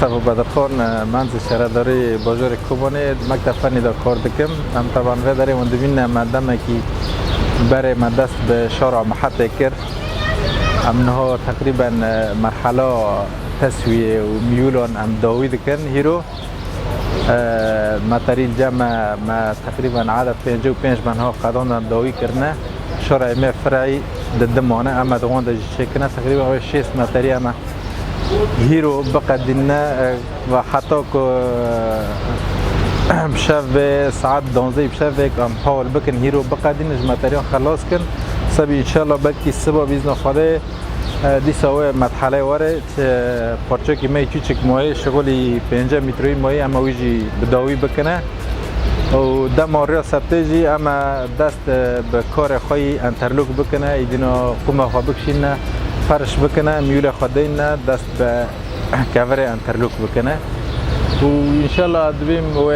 مصطفى بدرخان منزل شهرداری باجور کوبانه مکتب فنی دا کار دکم. هم طبعا و داریم و دوین مدام کی برای مدرسه به شارع محطه کرد. امنها تقریبا مرحله تسویه و میولان ام داوید کن هیرو. ماتریل جمع ما تقریبا عدد 55 منها قدان داوی کردن. شارع ما فرعی ددمانه اما دوان داشت شکنه تقریبا 6 ماتریل اما هیرو بقدرنا و حتی که بشوه ساعت 12 بشوه کام حال بکن هیرو بقدرنش ماتریال خلاص کن سبی انشالله بلکی سبا بیزن خواده دی سوه مرحله واره پارچه که می چوچک مایه شغلی 5 متری مایه اما ویجی بداوی بکنه و دم آریا سبتجی اما دست به کار خواهی انترلوک بکنه ایدینا قوم خواه بکشینه فرش بکنه میول خودین دست به کاور انترلوک بکنه و انشالله دویم و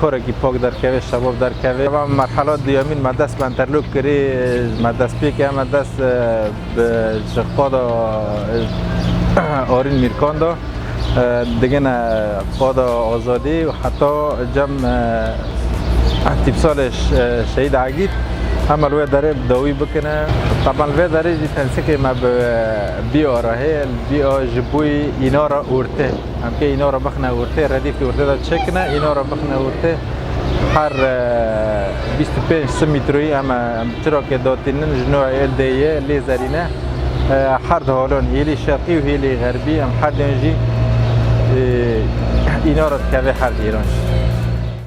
کاری که پاک در کوه شباب در کوه و مرحله دیامین مدرسه به انترلوک کری مدرسه پی که مدرسه به جقاد آرین میرکان دا دیگه قاد آزادی و حتی جمع تیپ سالش شهید عگید همه روی داره داوی بکنه طبعا روی داره جی تنسی که ما بیا راهه بیا جبوی اینا را ارته هم که اینا را بخنه ارته ردیف ارته دا چکنه اینا را بخنه ارته هر 25 سمیتروی اما چرا که داتینن جنوع LDE لیزرینه هر حالان هیلی شرقی و هیلی غربی هم هر دنجی اینا را تکوه هر ایرانش